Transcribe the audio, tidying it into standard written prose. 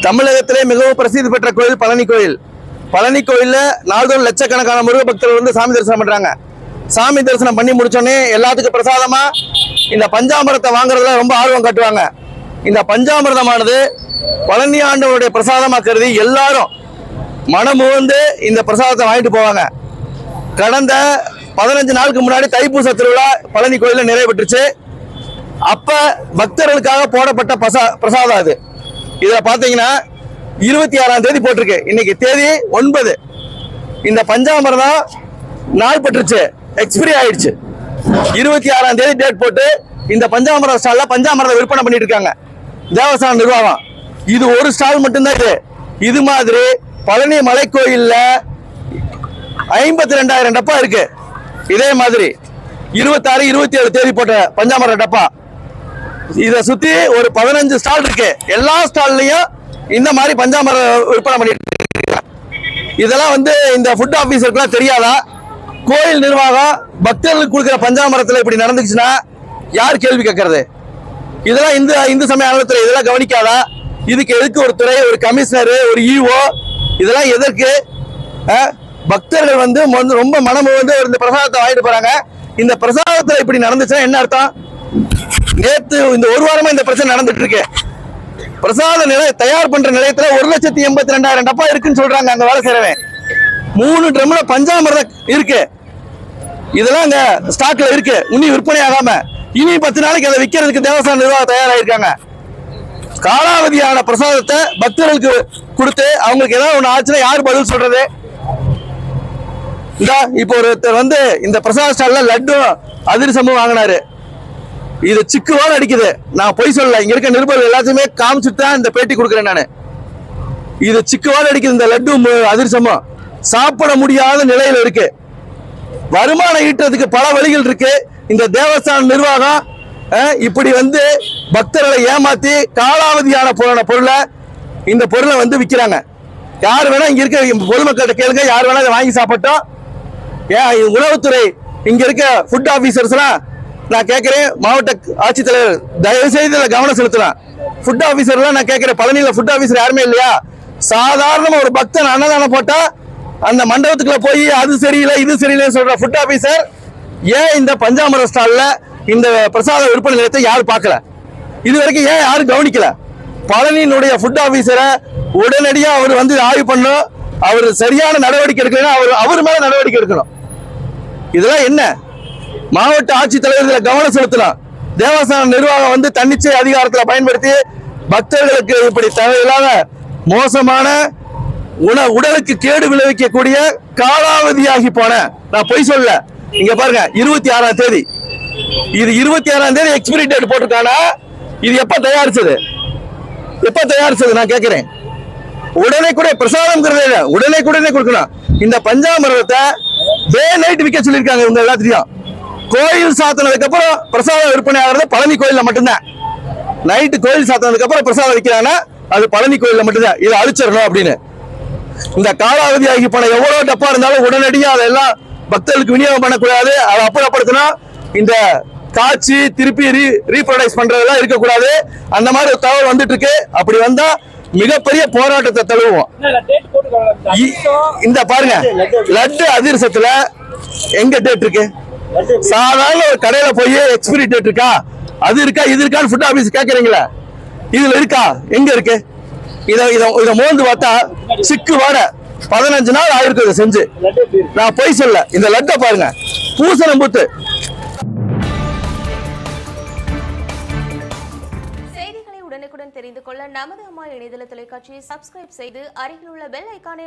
தமிழகத்திலே மிகவும் பிரசித்தி பெற்ற கோயில் பழனி கோயில். பழனி கோயில்ல நாள்தோறும் லட்சக்கணக்கான முருக பக்தர்கள் வந்து சாமி தரிசனம் பண்றாங்க. சாமி தரிசனம் பண்ணி முடிச்சோடனே எல்லாத்துக்கும் பிரசாதமா இந்த பஞ்சாமிரத்தை வாங்குறதுல ரொம்ப ஆர்வம் காட்டுவாங்க. இந்த பஞ்சாமிரதமானது பழனி ஆண்டவருடைய பிரசாதமா கருதி எல்லாரும் மனமுவந்து இந்த பிரசாதத்தை வாங்கிட்டு போவாங்க. கடந்த 15 நாளுக்கு முன்னாடி தைப்பூச திருவிழா பழனி கோயில நிறைவேற்றுச்சு. அப்ப பக்தர்களுக்காக போடப்பட்ட பிரசாதம் அது. இதுல பாத்தீங்கன்னா 26ஆம் தேதி போட்டிருக்கு. இன்னைக்கு தேதி 9. இந்த பஞ்சாமிரதம் நாள் பட்டுருச்சு, எக்ஸ்பிரி ஆயிடுச்சு. 26ஆம் தேதி டேட் போட்டு இந்த பஞ்சாமிரத ஸ்டால்ல பஞ்சாமிரதம் விற்பனை பண்ணிட்டு இருக்காங்க தேவஸ்தான நிர்வாகம். இது ஒரு ஸ்டால் மட்டும்தான். இது மாதிரி பழனி மலை கோயில்ல 52,000 டப்பா இருக்கு. இதே மாதிரி 26, 27 தேதி போட்ட பஞ்சாமிரத டப்பா. இதை சுத்தி ஒரு 15 ஸ்டால் இருக்கு. எல்லா ஸ்டால்லயும் இந்த மாதிரி பஞ்சாமிரதம் விற்பனை பண்ணிட்டு இருக்காங்க. இதெல்லாம் வந்து இந்த ஃபுட் ஆபீசருக்குலாம் தெரியாதா? கோயில் நிர்வாகம் பக்தர்களுக்கு கொடுக்குற பஞ்சாமிரத்துல இப்படி நடந்துச்சுன்னா யார் கேள்வி கேட்கறது? இதெல்லாம் இந்து சமய அறநிலையத்துறை இதெல்லாம் கவனிக்காதா? இதுக்கு எதுக்கு ஒரு துறை, ஒரு கமிஷனர், ஒரு ஈஓ? இதெல்லாம் எதற்கு? பக்தர்கள் வந்து ரொம்ப மனமு வந்து இந்த பிரசாதத்தை வாங்கிட்டு போறாங்க. இந்த பிரசாதத்துல இப்படி நடந்துச்சுன்னா என்ன அர்த்தம்? நேத்து இந்த ஒரு வாரமா இந்த பிரச்சனை நடந்துட்டு இருக்கு. பிரசாத நிலை தயார் பண்ற நிலையத்துல 1,82,000 டப்பா இருக்குன்னு சொல்றாங்க. அங்க வேலை செய்யறவன் 3 ட்ரம்ல பஞ்சாமிரதம் இருக்கு. இதெல்லாம் அங்க ஸ்டாக்ல இருக்கு, இன்னும் விற்பனை ஆகாம. இனி 10 நாளைக்கு அதை விற்கிறதுக்கு தேவஸ்தான நிர்வாகம் தயாராயிருக்காங்க. காலாவதியான பிரசாதத்தை பக்தர்களுக்கு கொடுத்து அவங்களுக்கு ஏதாவது ஒண்ணு ஆச்சுன்னா யார் பதில் சொல்றது? இப்போ ஒருத்தர் வந்து இந்த பிரசாத ஸ்டால்ல லட்டு அதிரசமும் வாங்கினாரு. இது சிக்குவான அடிக்குது. நான் பொய் சொல்லல, இங்க இருக்க நிருபர்கள் எல்லாத்தையுமே காமிச்சுட்டு தான் இந்த பேட்டி கொடுக்குறேன் நானு. இது சிக்குவான அடிக்குது. இந்த லட்டு அதிரசமும் சாப்பிட முடியாத நிலையில இருக்கு. வருமானம் ஈட்டுறதுக்கு பல வழிகள் இருக்கு. இந்த தேவஸ்தான நிர்வாகம் இப்படி வந்து பக்தர்களை ஏமாத்தி காலாவதியான பொருளை இந்த பொருளை வந்து விற்கிறாங்க. யார் வேணா இங்க இருக்க பொதுமக்கள்கிட்ட கேளுங்க, யார் வேணா இதை வாங்கி சாப்பிட்டோம். உணவுத்துறை இங்க இருக்க ஃபுட் ஆபீசர்ஸ் எல்லாம் நான் கேட்கிறேன், மாவட்ட ஆட்சித்தலைவர் தயவு செய்து கவனம் செலுத்தலாம். ஃபுட் ஆபீசர்லாம் நான் கேட்கிறேன், பழனியில ஃபுட் ஆபீசர் யாருமே இல்லையா? சாதாரண ஒரு பக்தன் அன்னதானம் போட்டா அந்த மண்டபத்துக்குள்ள போய் அது சரியில்லை இது சரியில்லைன்னு சொல்ற ஃபுட் ஆபீசர் ஏன் இந்த பஞ்சாமிரத ஸ்டால்ல இந்த பிரசாத விற்பனை நிலையத்தை யாரும் பார்க்கல? இது வரைக்கும் ஏன் யாரும் கவனிக்கல? பழனியினுடைய ஃபுட் ஆபீசரை உடனடியா அவர் வந்து ஆய்வு பண்ணும். அவர் சரியான நடவடிக்கை எடுக்கலைன்னா அவர் மேல நடவடிக்கை எடுக்கணும். இதெல்லாம் என்ன? மாவட்ட ஆட்சித்தலைவர் கவனம் செலுத்தலாம். தேவஸ்தான நிர்வாகம் வந்து தன்னிச்சை அதிகாரத்தில் பயன்படுத்தி பக்தர்களுக்கு இப்படி தேவையில்லாத மோசமான உடலுக்கு கேடு விளைவிக்கக்கூடிய காலாவதியாகி போன, நான் பொய் சொல்ல, இங்க பாருங்க 26ஆம் தேதி, இது 26ஆம் தேதி எக்ஸ்பிரி டேட் போட்டிருக்கானா? இது எப்ப தயாரிச்சது? நான் கேட்கிறேன். உடனே கூட பிரசாதம் உடனே கொடுக்கணும். இந்த பஞ்சாமிரதத்தை டே நைட் விற்க சொல்லியிருக்காங்க இவங்க எல்லாத்தையும். கோயில் சாத்தினதுக்கு அப்புறம் பிரசாதம் விற்பனை ஆகிறது பழனி கோயில்ல மட்டும்தான். நைட்டு கோயில் சாத்தினதுக்கு அப்புறம் பிரசாதம் விற்கிறாங்கன்னா அது பழனி கோயில்ல மட்டும்தான். இதை அழிச்சிடணும் அப்படின்னு. இந்த காலாவதி ஆகி போன எவ்வளவு டப்பா இருந்தாலும் உடனடியாக அதெல்லாம் பக்தர்களுக்கு விநியோகம் பண்ணக்கூடாது. அதை அப்புறப்படுத்தினா இந்த காட்சி திருப்பி ரீப்ரொடக்ஸ் பண்றதெல்லாம் இருக்கக்கூடாது. அந்த மாதிரி ஒரு தகவல் வந்துட்டு இருக்கு. அப்படி வந்தா மிகப்பெரிய போராட்டத்தை தழுவோம். இந்த பாருங்க, லட்டு அதிரசத்துல எங்க டேட் இருக்கு? சாதாரண ஒரு கடையில போய் எக்ஸ்பிரி டேட் இருக்கா, அது இருக்கா, இது இருக்கான்னு ஃபுட் ஆபீஸ் கேக்குறீங்களா? இதுல இருக்கா? எங்க இருக்கு? இத மோந்து பார்த்தா சிக்கு வாட 15 நாள் ஆயிருக்கு இதை செஞ்சு. நான் பொய் சொல்ல. இந்த லட்டை பாருங்க, பூசணம் பூத்து. செய்திகளை உடனுக்குடன் தெரிந்து கொள்ள நமது அம்மா இணையதள தொலைக்காட்சியை சப்ஸ்கிரைப் செய்து அருகில் உள்ள பெல் ஐகானை